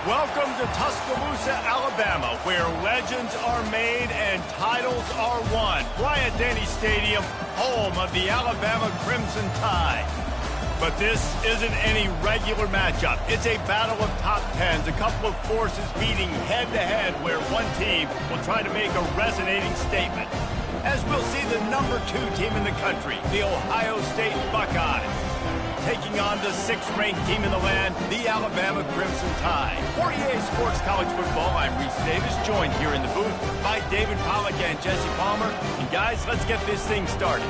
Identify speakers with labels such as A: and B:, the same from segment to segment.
A: Welcome to Tuscaloosa, Alabama, where legends are made and titles are won. Bryant-Denny Stadium, home of the Alabama Crimson Tide. But this isn't any regular matchup. It's a battle of top tens, a couple of forces meeting head-to-head where one team will try to make a resonating statement. As we'll see the number 2 team in the country, the Ohio State Buckeyes, taking on the 6th-ranked team in the land, the Alabama Crimson Tide. 48 Sports College Football, I'm Reese Davis, joined here in the booth by David Pollack and Jesse Palmer. And guys, let's get this thing started.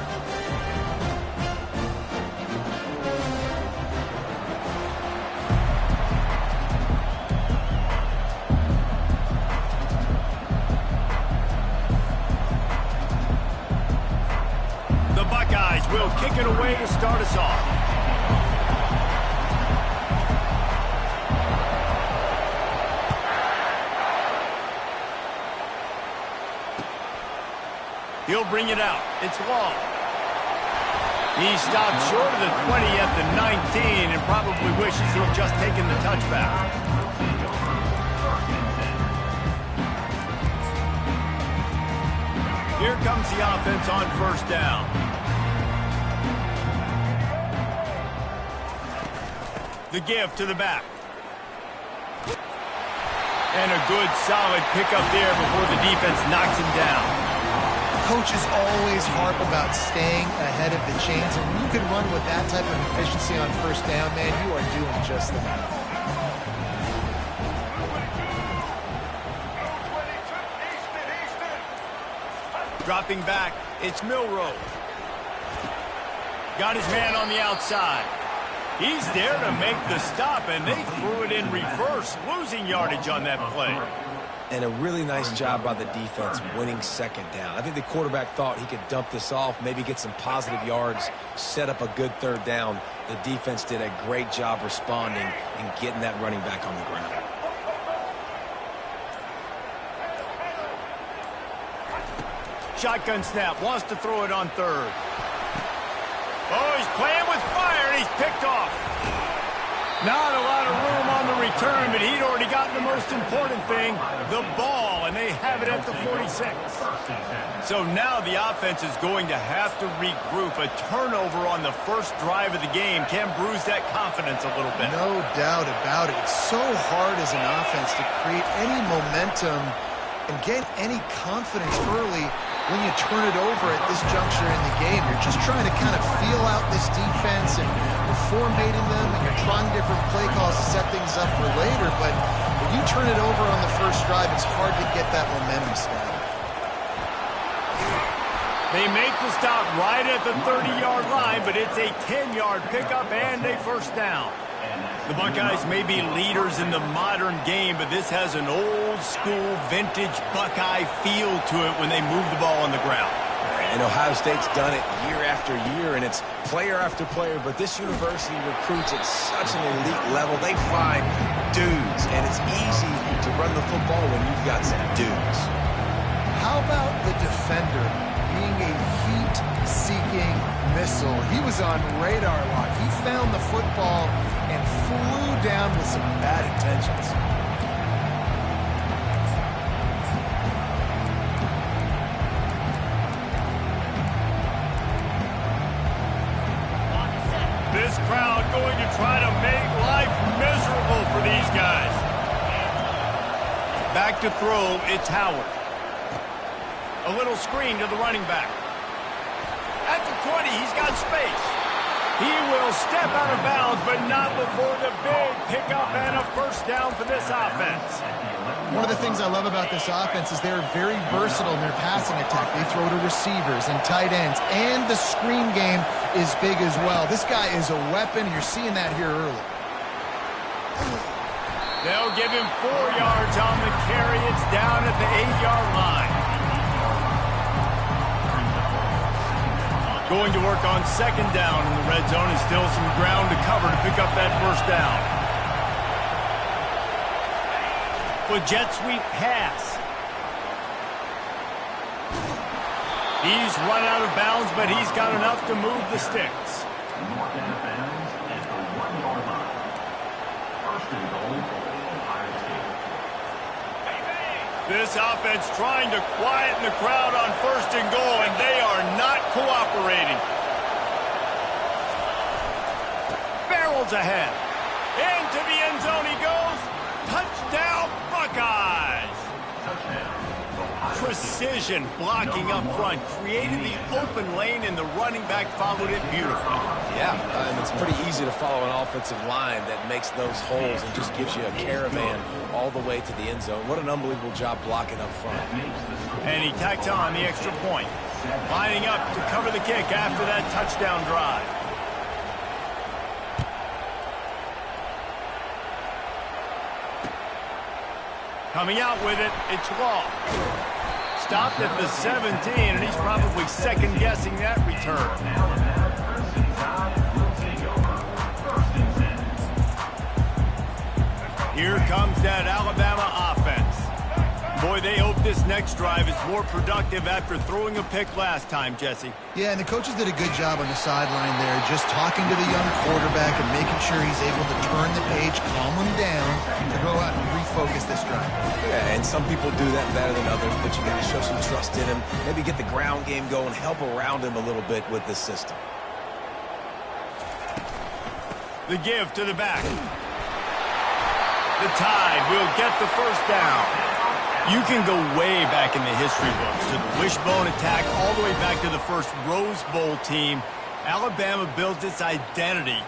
A: The Buckeyes will kick it away to start us off. He'll bring it out. It's long. He stopped short of the 20 at the 19 and probably wishes he'd just taken the touchback. Here comes the offense on first down. The give to the back. And a good solid pickup there before the defense knocks him down.
B: Coaches always harp about staying ahead of the chains, and when you can run with that type of efficiency on first down, man, you are doing just that.
A: Dropping back, it's Milroe. Got his man on the outside. He's there to make the stop, and they threw it in reverse, losing yardage on that play.
C: And a really nice job by the defense winning second down. I think the quarterback thought he could dump this off, maybe get some positive yards, set up a good third down. The defense did a great job responding and getting that running back on the ground.
A: Shotgun snap, wants to throw it on third. Oh, he's playing with fire, and he's picked off. Not a lot of room on the return, but he'd already gotten the most important thing, the ball, and they have it at the 46. So now the offense is going to have to regroup. A turnover on the first drive of the game can bruise that confidence a little bit.
B: No doubt about it. It's so hard as an offense to create any momentum and get any confidence early when you turn it over at this juncture in the game. You're just trying to kind of feel out this defense, and you're formatting them, and you're trying different play calls to set things up for later. But when you turn it over on the first drive, it's hard to get that momentum started.
A: They make the stop right at the 30-yard line, but it's a 10-yard pickup and a first down. The Buckeyes may be leaders in the modern game, but this has an old-school, vintage Buckeye feel to it when they move the ball on the ground.
C: And Ohio State's done it year after year, and it's player after player. But this university recruits at such an elite level. They find dudes, and it's easy to run the football when you've got some dudes.
B: How about the defender being a heat-seeking missile? He was on radar lock. He found the football and flew down with some bad intentions.
A: This crowd going to try to make life miserable for these guys. Back to throw, it's Howard. A little screen to the running back. At the 20, he's got space. He will step out of bounds, but not before the big pickup and a first down for this offense.
B: One of the things I love about this offense is they're very versatile in their passing attack. They throw to receivers and tight ends, and the screen game is big as well. This guy is a weapon. You're seeing that here early.
A: They'll give him 4 yards on the carry. It's down at the 8-yard line. Going to work on second down in the red zone, and still some ground to cover to pick up that first down. For jet sweep pass. He's run out of bounds, but he's got enough to move the sticks.
D: Mark out of bounds at the 1-yard line. First and goal, Ohio State.
A: This offense trying to quieten the crowd on 1st and goal, and they are not cooperating. Barrels ahead. Into the end zone he goes. Touchdown, Buckeyes. Precision blocking up front, created the open lane, and the running back followed it beautifully.
C: Yeah, and it's pretty easy to follow an offensive line that makes those holes and just gives you a caravan all the way to the end zone. What an unbelievable job blocking up front.
A: And he tacks on the extra point, lining up to cover the kick after that touchdown drive. Coming out with it, it's Law. Stopped at the 17, and he's probably second-guessing that return. Here comes that Alabama offense. Boy, they hope this next drive is more productive after throwing a pick last time, Jesse.
B: Yeah, and the coaches did a good job on the sideline there, just talking to the young quarterback and making sure he's able to turn the page, calm him down, to go out and refocus this drive.
C: Yeah, and some people do that better than others, but you got to show some trust in him, maybe get the ground game going, help around him a little bit with this system.
A: The give to the back. The Tide will get the first down. You can go way back in the history books to the wishbone attack all the way back to the first Rose Bowl team. Alabama builds its identity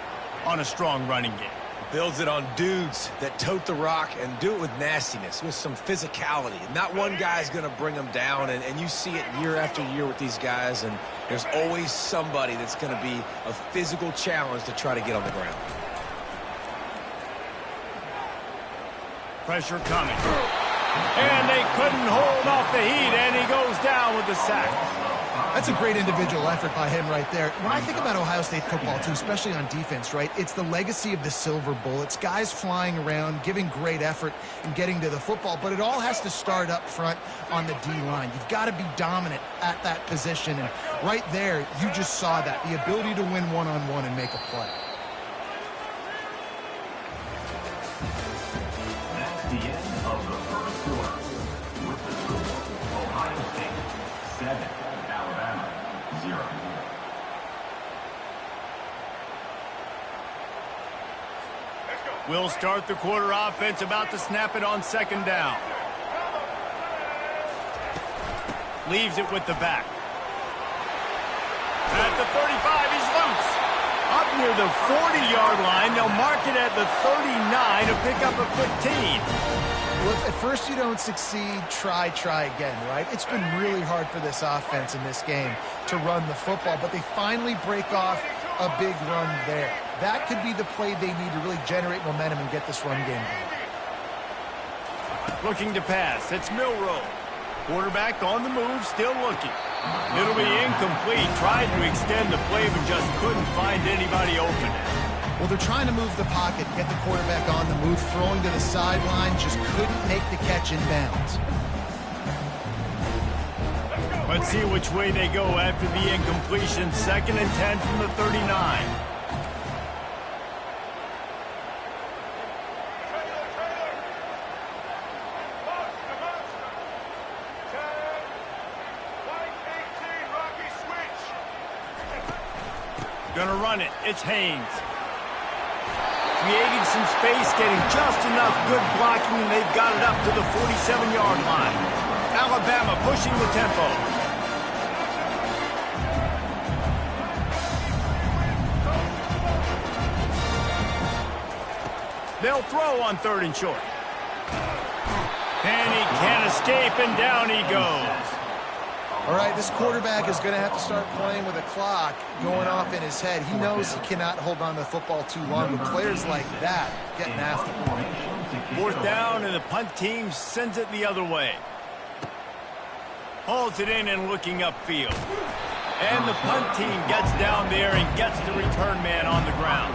A: on a strong running game.
C: Builds it on dudes that tote the rock and do it with nastiness, with some physicality. Not one guy's going to bring them down, and you see it year after year with these guys, and there's always somebody that's going to be a physical challenge to try to get on the ground.
A: Pressure coming. And they couldn't hold off the heat, and he goes down with the sack.
B: That's a great individual effort by him right there. When I think about Ohio State football, too, especially on defense, right, it's the legacy of the Silver Bullets, guys flying around, giving great effort and getting to the football, but it all has to start up front on the D-line. You've got to be dominant at that position, and right there, you just saw that, the ability to win one-on-one and make a play.
D: That's the end of the first quarter. With the score, Ohio State 7, Alabama 0.
A: We'll start the quarter offense, about to snap it on second down. Leaves it with the back. At the 35, he's loose. Up near the 40-yard line, they'll mark it at the 39 to pick up a 15.
B: Well, if at first you don't succeed, try again, right? It's been really hard for this offense in this game to run the football, but they finally break off a big run there. That could be the play they need to really generate momentum and get this run game going.
A: Looking to pass, it's Milroe. Quarterback on the move, still looking. It'll be incomplete. Tried to extend the play, but just couldn't find anybody open.
B: Well, they're trying to move the pocket, get the quarterback on the move, throwing to the sideline, just couldn't make the catch in bounds.
A: Let's see which way they go after the incompletion. 2nd and 10 from the 39. Gonna run it. It's Haynes. Creating some space, getting just enough good blocking, and they've got it up to the 47-yard line. Alabama pushing the tempo. They'll throw on 3rd and short. And he can't escape, and down he goes.
B: All right, this quarterback is going to have to start playing with a clock going off in his head. He knows he cannot hold on to the football too long, but players like that getting after him.
A: 4th down, and the punt team sends it the other way. Hauls it in and looking upfield. And the punt team gets down there and gets the return man on the ground.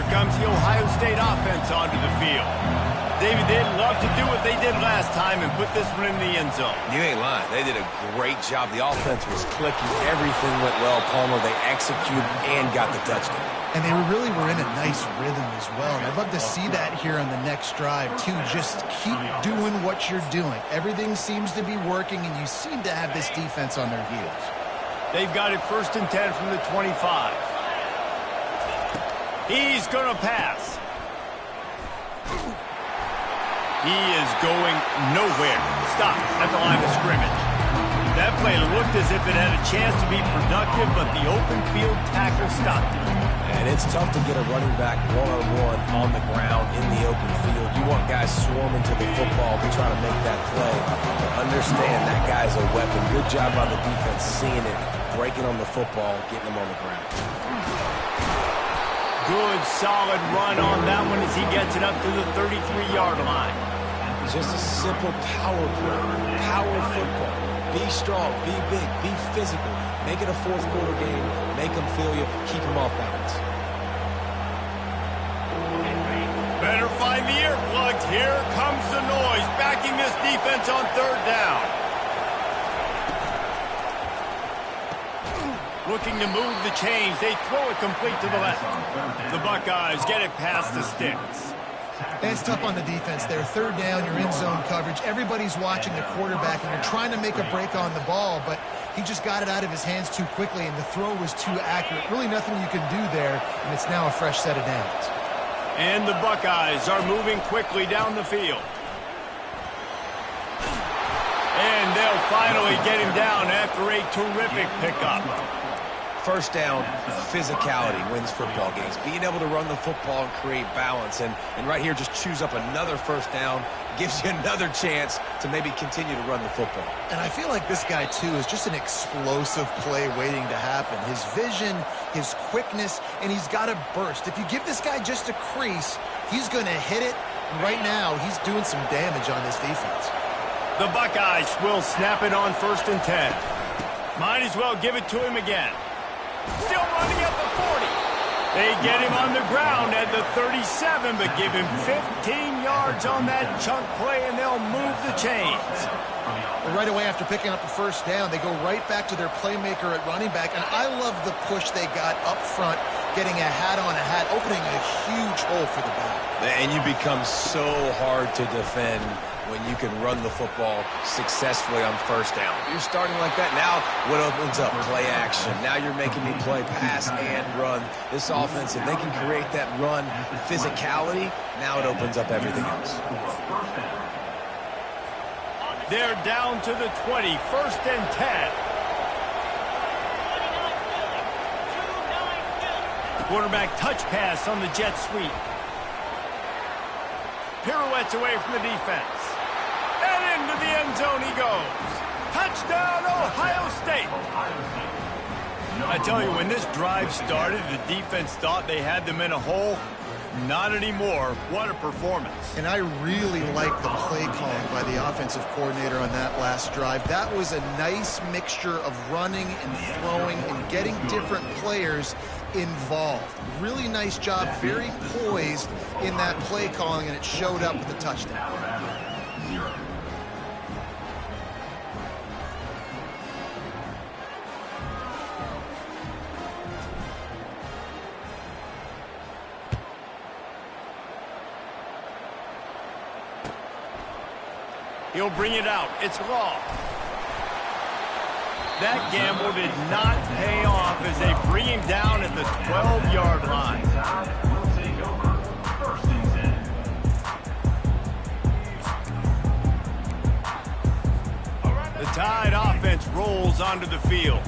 A: Comes the Ohio State offense onto the field. David, they'd love to do what they did last time and put this one in the end zone.
C: You ain't lying. They did a great job. The offense was clicking. Everything went well, Palmer. They executed and got the touchdown.
B: And they really were in a nice rhythm as well. And I'd love to see that here on the next drive, too. Just keep doing what you're doing. Everything seems to be working, and you seem to have this defense on their heels.
A: They've got it 1st and 10 from the 25. He's going to pass. He is going nowhere. Stop at the line of scrimmage. That play looked as if it had a chance to be productive, but the open field tackle stopped it.
C: And it's tough to get a running back one-on-one on the ground in the open field. You want guys swarming to the football to try to make that play. But understand that guy's a weapon. Good job by the defense seeing it, breaking on the football, getting him on the ground.
A: Good, solid run on that one as he gets it up to the 33-yard line.
C: Just a simple power play, power football. Be strong, be big, be physical. Make it a fourth-quarter game. Make them feel you. Keep them off balance.
A: Better find the earplugs. Here comes the noise, backing this defense on 3rd down. Looking to move the chains. They throw it complete to the left. The Buckeyes get it past the sticks.
B: And it's tough on the defense there. 3rd down, you're in zone coverage. Everybody's watching the quarterback, and you're trying to make a break on the ball, but he just got it out of his hands too quickly, and the throw was too accurate. Really nothing you can do there, and it's now a fresh set of downs.
A: And the Buckeyes are moving quickly down the field. And they'll finally get him down after a terrific pickup.
C: 1st down, physicality wins football games. Being able to run the football and create balance. And right here, just choose up another 1st down. Gives you another chance to maybe continue to run the football.
B: And I feel like this guy, too, is just an explosive play waiting to happen. His vision, his quickness, and he's got a burst. If you give this guy just a crease, he's going to hit it. And right now, he's doing some damage on this defense.
A: The Buckeyes will snap it on 1st and 10. Might as well give it to him again. Still running at the 40. They get him on the ground at the 37, but give him 15 yards on that chunk play, and they'll move the chains.
B: Well, right away after picking up the 1st down, they go right back to their playmaker at running back, and I love the push they got up front, getting a hat on a hat, opening a huge hole for the back.
C: And you become so hard to defend when you can run the football successfully on 1st down. You're starting like that. Now what opens up? Play action. Now you're making me play pass and run. This offense, if they can create that run physicality, now it opens up everything else.
A: They're down to the 20, 1st and 10. Quarterback touch pass on the jet sweep. Pirouettes away from the defense. And into the end zone he goes. Touchdown, Ohio State. I tell you, when this drive started, the defense thought they had them in a hole. Not anymore. What a performance.
B: And I really like the play calling by the offensive coordinator on that last drive. That was a nice mixture of running and throwing and getting different players involved. Really nice job, very poised in that play calling, and it showed up with a touchdown.
A: He'll bring it out. It's Raw. That gamble did not pay off as they bring him down at the 12-yard line. The Tide offense rolls onto the field.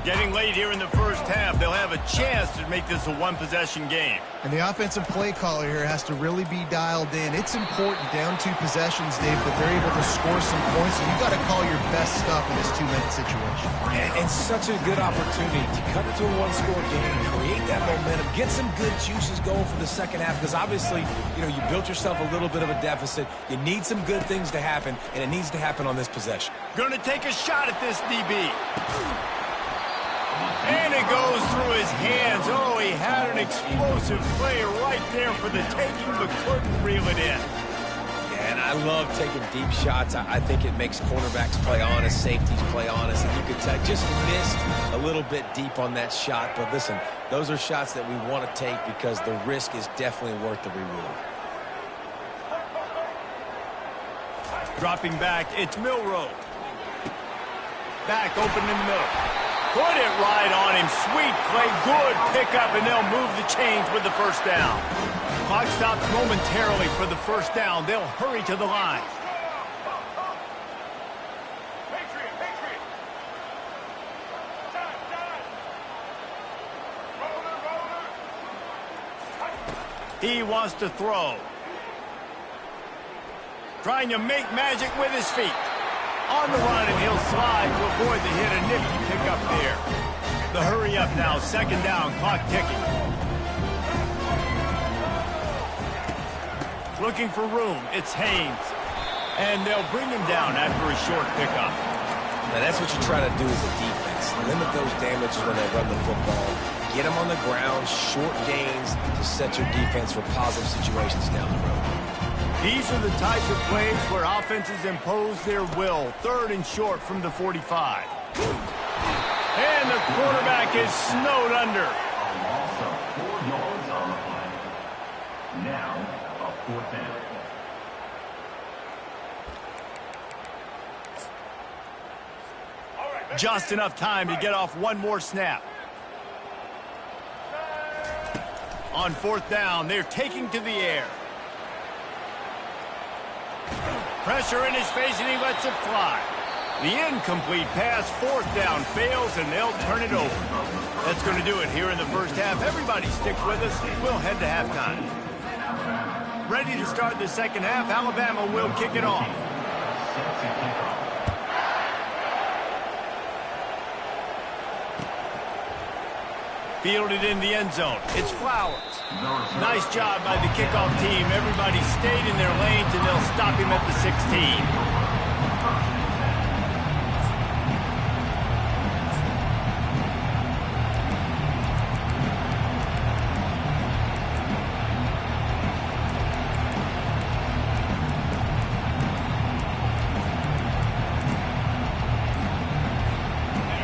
A: Getting late here in the 1st half, they'll have a chance to make this a one-possession game.
B: And the offensive play caller here has to really be dialed in. It's important, down 2 possessions, Dave, but they're able to score some points, and you got to call your best stuff in this 2-minute situation.
C: And such a good opportunity to cut it to a one-score game, create that momentum, get some good juices going for the 2nd half, because obviously, you know, you built yourself a little bit of a deficit. You need some good things to happen, and it needs to happen on this possession.
A: Going to take a shot at this DB. And it goes through his hands. Oh, he had an explosive play right there for the taking, but couldn't reel it in.
C: I love taking deep shots. I think it makes cornerbacks play honest, safeties play honest, and you could tell just missed a little bit deep on that shot. But listen, those are shots that we want to take because the risk is definitely worth the reward.
A: Dropping back, it's Milrow. Back open in the middle. Put it right on him. Sweet play, good pickup, and they'll move the chains with the first down. Clock stops momentarily for the first down. They'll hurry to the line. He wants to throw. Trying to make magic with his feet. On the run, and he'll slide to avoid the hit. A nifty pickup there. The hurry up now. Second down. Clock ticking. Looking for room. It's Haynes. And they'll bring him down after a short pickup.
C: Now that's what you try to do as a defense. Limit those damages when they run the football. Get them on the ground. Short gains to set your defense for positive situations down the road.
A: These are the types of plays where offenses impose their will. Third and short from the 45. And the quarterback is snowed under.
D: A loss of 4 yards on the play. Now, a 4th down.
A: Just enough time to get off one more snap. On 4th down, they're taking to the air. Pressure in his face, and he lets it fly. The incomplete pass, 4th down, fails, and they'll turn it over. That's going to do it here in the first half. Everybody stick with us. We'll head to halftime. Ready to start the second half. Alabama will kick it off. Fielded in the end zone. It's Flowers. Nice job by the kickoff team. Everybody stayed in their lanes, and they'll stop him at the 16.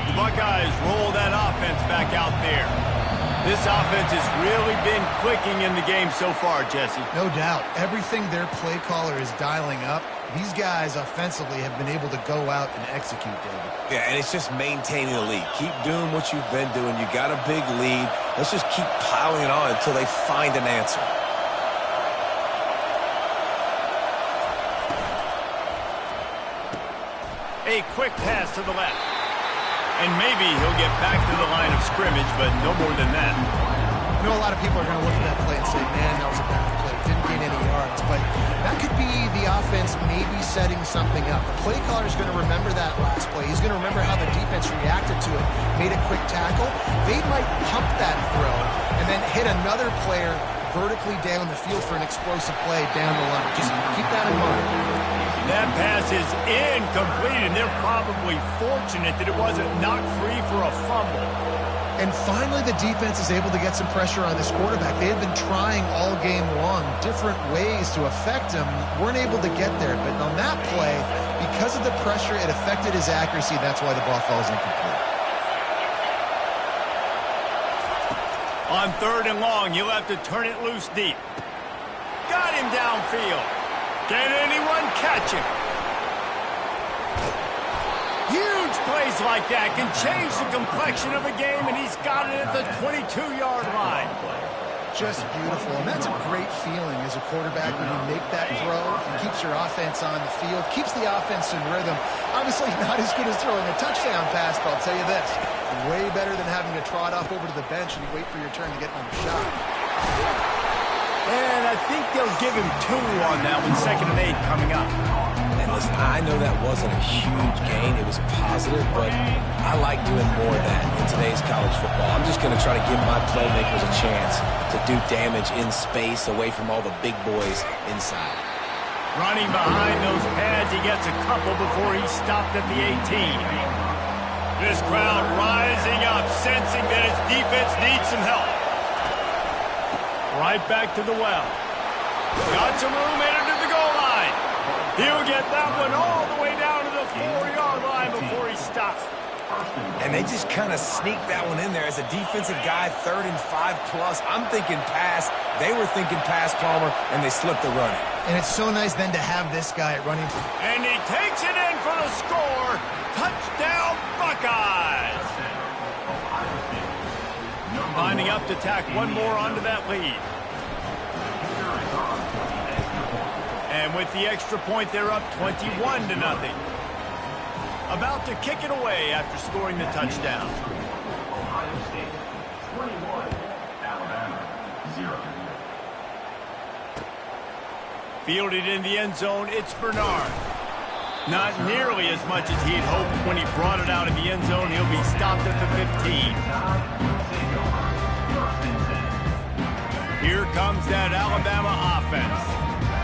A: The Buckeyes roll that offense back out there. This offense has really been clicking in the game so far, Jesse.
B: No doubt. Everything their play caller is dialing up, these guys offensively have been able to go out and execute, David.
C: Yeah, and it's just maintaining the lead. Keep doing what you've been doing. You got a big lead. Let's just keep piling it on until they find an answer.
A: A quick pass to the left. And maybe he'll get back to the line of scrimmage, but no more than that.
B: I know a lot of people are going to look at that play and say, man, that was a bad play. Didn't gain any yards. But that could be the offense maybe setting something up. The play caller is going to remember that last play. He's going to remember how the defense reacted to it, made a quick tackle. They might pump that throw and then hit another player vertically down the field for an explosive play down the line. Just keep that in mind.
A: That pass is incomplete, and they're probably fortunate that it wasn't knocked free for a fumble.
B: And finally, the defense is able to get some pressure on this quarterback. They had been trying all game long different ways to affect him. Weren't able to get there. But on that play, because of the pressure, it affected his accuracy. That's why the ball falls incomplete.
A: On 3rd and long, you'll have to turn it loose deep. Got him downfield. Can anyone catch him? Huge plays like that can change the complexion of a game, and he's got it at the 22-yard line.
B: Just beautiful. And that's a great feeling as a quarterback when you make that throw. It keeps your offense on the field, keeps the offense in rhythm. Obviously not as good as throwing a touchdown pass, but I'll tell you this, way better than having to trot off over to the bench and wait for your turn to get another shot.
A: And I think they'll give him 2 on that one, 2nd and 8 coming up.
C: And listen, I know that wasn't a huge gain. It was positive, but I like doing more of that in today's college football. I'm just going to try to give my playmakers a chance to do damage in space away from all the big boys inside.
A: Running behind those pads, he gets a couple before he stopped at the 18. This crowd rising up, sensing that its defense needs some help. Right back to the well. Got some room, headed to the goal line. He'll get that one all the way down to the 4-yard line before he stops.
C: And they just kind of sneaked that one in there as a defensive guy, 3rd and 5+. I'm thinking pass. They were thinking pass, Palmer, and they slipped the run.
B: And it's so nice then to have this guy running.
A: And he takes it in for the score. Touchdown, Buckeyes. Lining up to tack one more onto that lead. And with the extra point, they're up 21-0. About to kick it away after scoring the touchdown.
D: Ohio State 21, Alabama 0.
A: Fielded in the end zone, it's Bernard. Not nearly as much as he'd hoped when he brought it out of the end zone. He'll be stopped at the 15. Here comes that Alabama offense.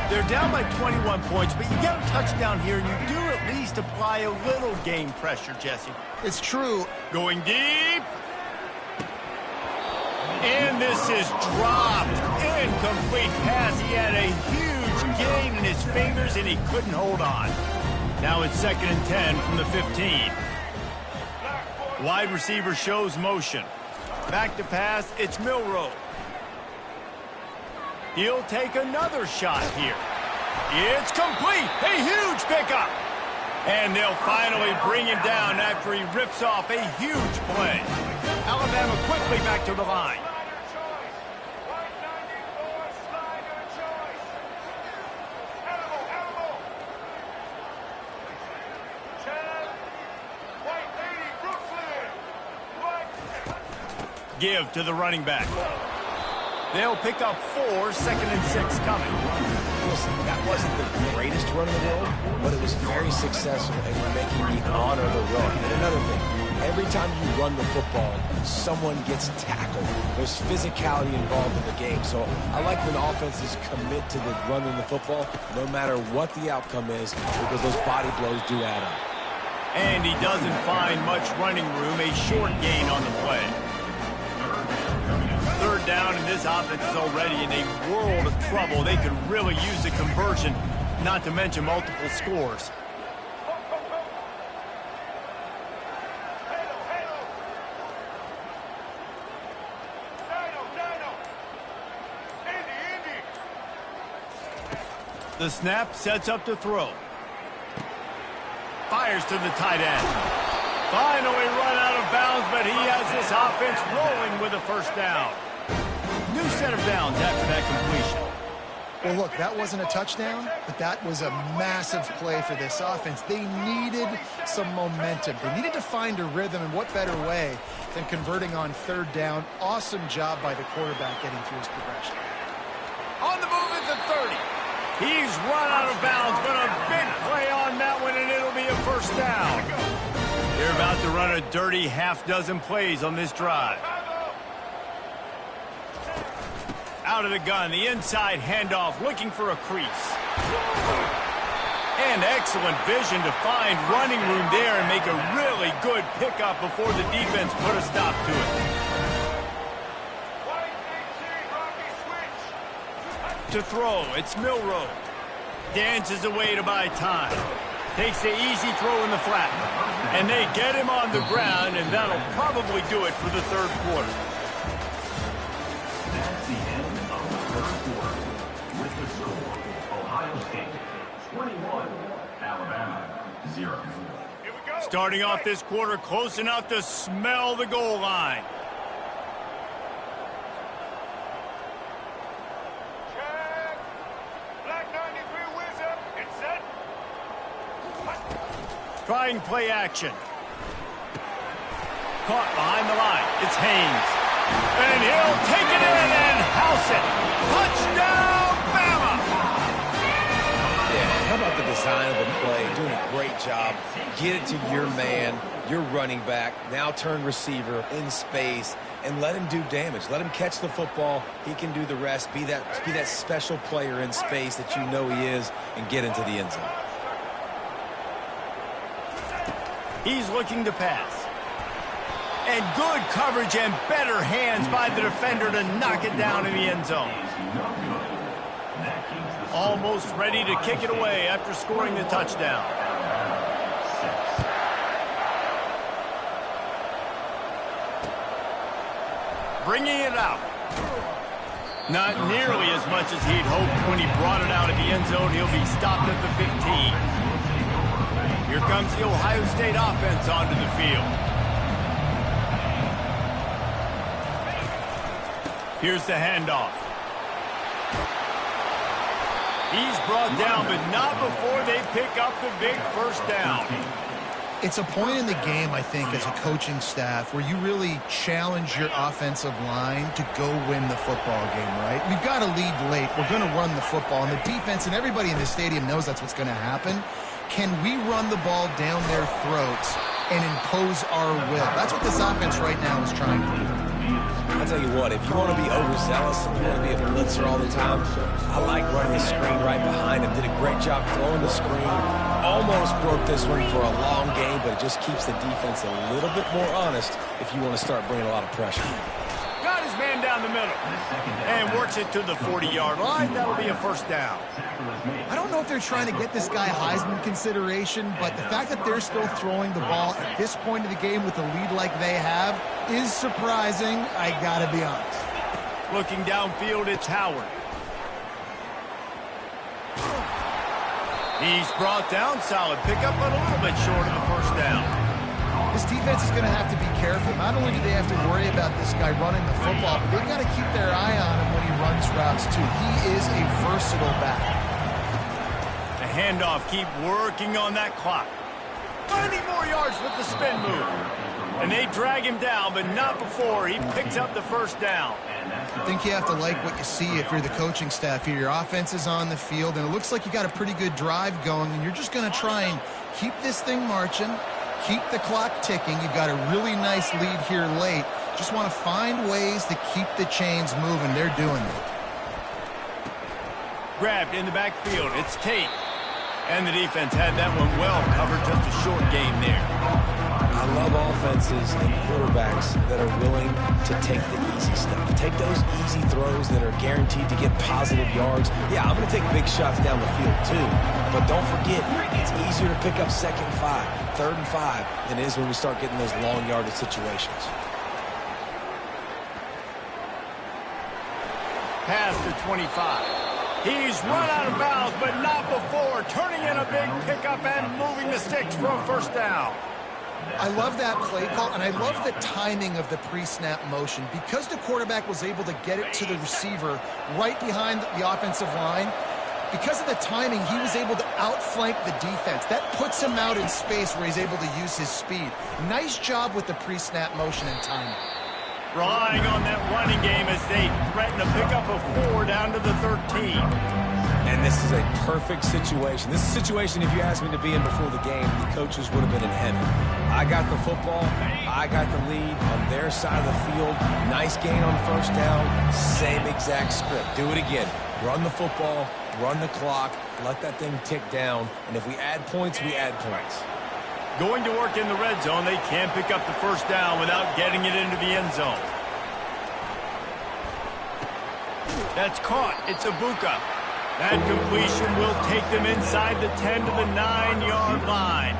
A: They're down by 21 points, but you get a touchdown here, and you do at least apply a little game pressure, Jesse.
B: It's true.
A: Going deep. And this is dropped. Incomplete pass. He had a huge gain in his fingers, and he couldn't hold on. Now it's 2nd and 10 from the 15. Wide receiver shows motion. Back to pass, it's Milroe. He'll take another shot here. It's complete. A huge pickup. And they'll finally bring him down after he rips off a huge play. Alabama quickly back to the line. Give to the running back. They'll pick up 4, 2nd and 6 coming.
C: Listen, that wasn't the greatest run in the world, but it was very successful in making me honor the run. And another thing, every time you run the football, someone gets tackled. There's physicality involved in the game. So I like when offenses commit to the running the football, no matter what the outcome is, because those body blows do add up.
A: And he doesn't find much running room, a short gain on the play. 3rd down, and this offense is already in a world of trouble. They could really use a conversion, not to mention multiple scores. The snap sets up to throw. Fires to the tight end. Finally run out of bounds, but he has this offense rolling with a 1st down. New set of downs after that completion.
B: Well, look, that wasn't a touchdown, but that was a massive play for this offense. They needed some momentum. They needed to find a rhythm, and what better way than converting on 3rd down. Awesome job by the quarterback getting through his progression.
A: On the move at the 30. He's run out of bounds, but a big play on that one, and it'll be a 1st down. They're about to run a dirty half-dozen plays on this drive. Out of the gun, the inside handoff, looking for a crease. And excellent vision to find running room there and make a really good pickup before the defense put a stop to it. To throw, it's Milroe. Dances away to buy time. Takes the easy throw in the flat. And they get him on the ground, and that'll probably do it for the 3rd quarter.
D: That's the end of the 3rd quarter. With the score, Ohio State 21, Alabama 0.
A: Starting off this quarter close enough to smell the goal line. Trying play action. Caught behind the line. It's Haynes. And he'll take it in and house it. Touchdown, Bama!
C: Yeah, how about the design of the play? Doing a great job. Get it to your man, your running back, now turn receiver in space, and let him do damage. Let him catch the football. He can do the rest. Be that special player in space that you know he is, and get into the end zone.
A: He's looking to pass. And good coverage and better hands by the defender to knock it down in the end zone. Almost ready to kick it away after scoring the touchdown. Bringing it out. Not nearly as much as he'd hoped when he brought it out of the end zone. He'll be stopped at the 15. Here comes the Ohio State offense onto the field. Here's the handoff. He's brought down, but not before they pick up the big first down.
B: It's a point in the game, I think, as a coaching staff where you really challenge your offensive line to go win the football game, right? We've got to lead late. We're going to run the football, and the defense and everybody in the stadium knows that's what's going to happen. Can we run the ball down their throats and impose our will? That's what this offense right now is trying to do.
C: I'll tell you what, if you want to be overzealous and you want to be a blitzer all the time, I like running the screen right behind him. Did a great job throwing the screen. Almost broke this one for a long game, but it just keeps the defense a little bit more honest if you want to start bringing a lot of pressure.
A: Got his man down the middle and works it to the 40-yard line. That'll be a first down.
B: I don't know if they're trying to get this guy Heisman consideration, but the fact that they're still throwing the ball at this point of the game with the lead like they have is surprising, I gotta be honest.
A: Looking downfield, it's Howard. He's brought down, solid pickup, but a little bit short of the first down.
B: This defense is going to have to be careful. Not only do they have to worry about this guy running the football, but they've got to keep their eye on him when he runs routes too. He is a versatile back.
A: The handoff, keep working on that clock. 90 more yards with the spin move. And they drag him down, but not before he picks up the first down.
B: I think you have to like what you see if you're the coaching staff here. Your offense is on the field, and it looks like you got a pretty good drive going, and you're just going to try and keep this thing marching, keep the clock ticking. You've got a really nice lead here late. Just want to find ways to keep the chains moving. They're doing it.
A: Grabbed in the backfield. It's Tate. And the defense had that one well covered. Just a short game there.
C: I love offenses and quarterbacks that are willing to take the easy stuff. Take those easy throws that are guaranteed to get positive yards. Yeah, I'm going to take big shots down the field too. But don't forget, it's easier to pick up second and 5, third and 5 than it is when we start getting those long yardage situations.
A: Past the 25. He's run out of bounds, but not before. Turning in a big pickup and moving the sticks for a first down.
B: I love that play call, and I love the timing of the pre-snap motion. Because the quarterback was able to get it to the receiver right behind the offensive line, because of the timing, he was able to outflank the defense. That puts him out in space where he's able to use his speed. Nice job with the pre-snap motion and timing.
A: Relying on that running game as they threaten to pick up a 4 down to the 13.
C: And this is a perfect situation. This is a situation, if you asked me to be in before the game, the coaches would have been in heaven. I got the football. I got the lead on their side of the field. Nice gain on first down. Same exact script. Do it again. Run the football, run the clock, let that thing tick down. And if we add points, we add points.
A: Going to work in the red zone. They can't pick up the first down without getting it into the end zone. That's caught. It's Ibuka. That completion will take them inside the 10 to the 9-yard line.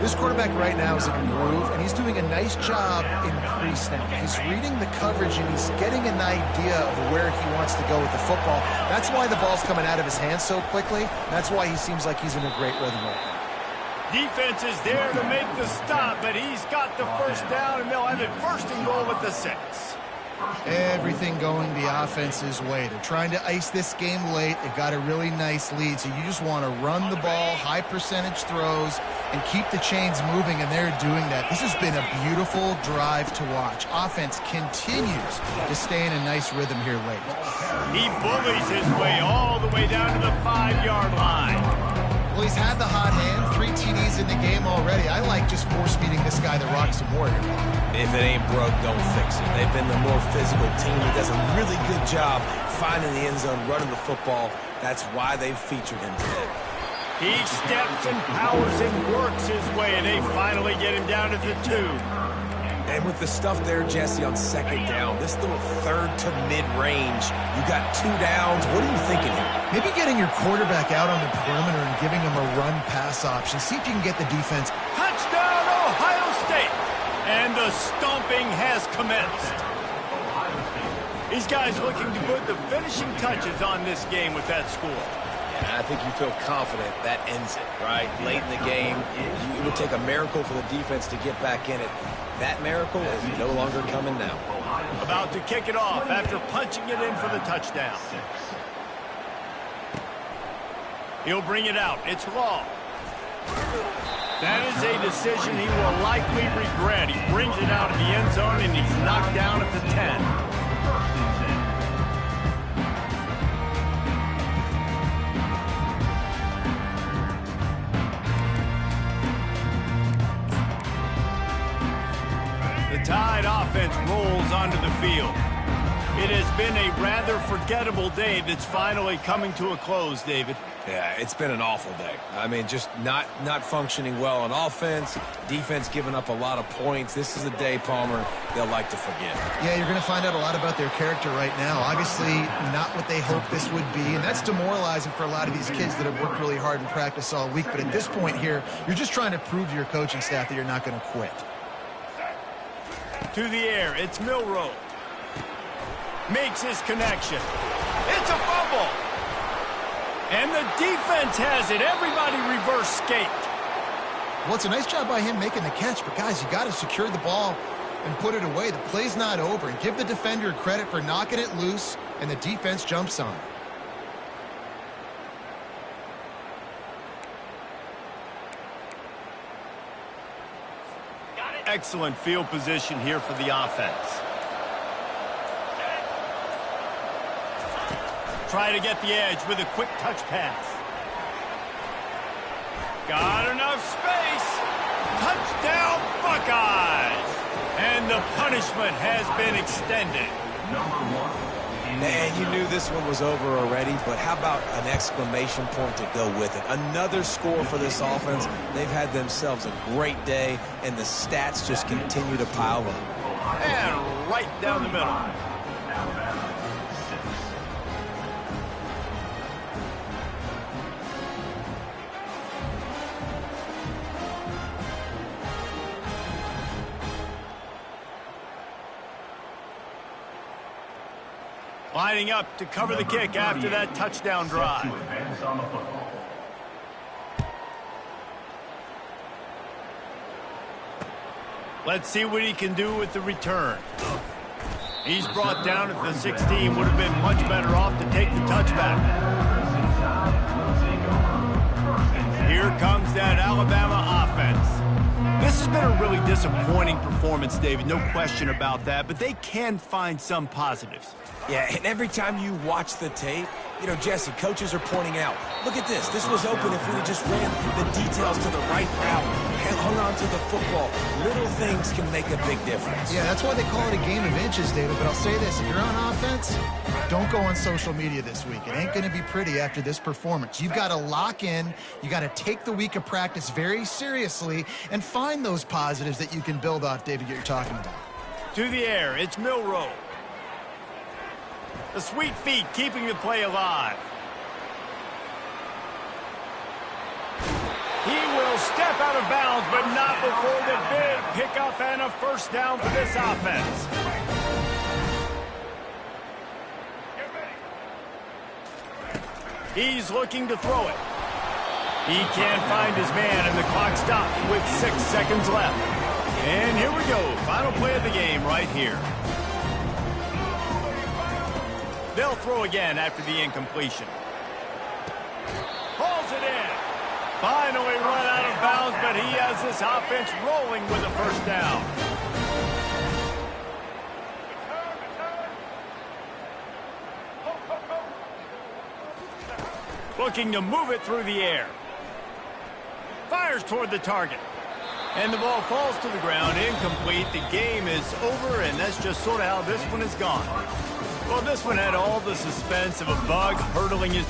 B: This quarterback right now is in a groove, and he's doing a nice job in pre-snap. He's reading the coverage, and he's getting an idea of where he wants to go with the football. That's why the ball's coming out of his hands so quickly. That's why he seems like he's in a great rhythm right now.
A: Defense is there to make the stop, but he's got the first down, and they'll have it first and goal with the 6.
B: Everything going the offense's way. They're trying to ice this game late. They've got a really nice lead, so you just want to run the ball, high percentage throws, and keep the chains moving, and they're doing that. This has been a beautiful drive to watch. Offense continues to stay in a nice rhythm here late.
A: He bullies his way all the way down to the 5-yard line.
B: Well, he's had the hot hand, 3 TDs in the game already. I like just force-feeding this guy the rock some more here.
C: If it ain't broke, don't fix it. They've been the more physical team that does a really good job finding the end zone, running the football. That's why they've featured him today.
A: He steps and powers and works his way, and they finally get him down to the 2.
C: And with the stuff there, Jesse, on second down, this little third to mid-range, you got 2 downs. What are you thinking here?
B: Maybe getting your quarterback out on the perimeter and giving him a run-pass option. See if you can get the defense.
A: Touchdown, Ohio State! And the stomping has commenced. These guys looking to put the finishing touches on this game with that score.
C: I think you feel confident that ends it, right? Late in the game, it would take a miracle for the defense to get back in it. That miracle is no longer coming now.
A: About to kick it off after punching it in for the touchdown. He'll bring it out. It's Law. That is a decision he will likely regret. He brings it out of the end zone, and he's knocked down at the 10. Tide offense rolls onto the field. It has been a rather forgettable day that's finally coming to a close, David.
C: Yeah, it's been an awful day. I mean, just not functioning well on offense, defense giving up a lot of points. This is a day, Palmer, they'll like to forget.
B: Yeah, you're going to find out a lot about their character right now. Obviously, not what they hoped this would be, and that's demoralizing for a lot of these kids that have worked really hard in practice all week. But at this point here, you're just trying to prove to your coaching staff that you're not going to quit.
A: To the air, it's Milroe. Makes his connection. It's a fumble. And the defense has it. Everybody reverse skate.
B: Well, it's a nice job by him making the catch, but guys, you got to secure the ball and put it away. The play's not over. And give the defender credit for knocking it loose, and the defense jumps on it.
A: Excellent field position here for the offense. Try to get the edge with a quick touch pass. Got enough space. Touchdown, Buckeyes! And the punishment has been extended.
C: And you knew this one was over already, but how about an exclamation point to go with it? Another score for this offense. They've had themselves a great day, and the stats just continue to pile up.
A: And right down the middle. Lining up to cover the kick after that touchdown drive. Let's see what he can do with the return. He's brought down at the 16. Would have been much better off to take the touchback. Here comes that Alabama offense. This has been a really disappointing performance, David. No question about that. But they can find some positives.
C: Yeah, and every time you watch the tape, you know, Jesse, coaches are pointing out, look at this. This was open if we just ran the details to the right route, hung on to the football. Little things can make a big difference.
B: Yeah, that's why they call it a game of inches, David. But I'll say this, if you're on offense, don't go on social media this week. It ain't going to be pretty after this performance. You've got to lock in. You got to take the week of practice very seriously and find those positives that you can build off, David, that you're talking about.
A: To the air, it's Milroe. The sweet feet keeping the play alive. He will step out of bounds, but not before the big pickup and a first down for this offense. He's looking to throw it. He can't find his man, and the clock stops with 6 seconds left. And here we go. Final play of the game right here. They'll throw again after the incompletion. Hauls it in. Finally run out of bounds, but he has this offense rolling with a first down. Looking to move it through the air. Fires toward the target. And the ball falls to the ground, incomplete. The game is over, and that's just sort of how this one has gone. Well, this one had all the suspense of a bug hurtling his...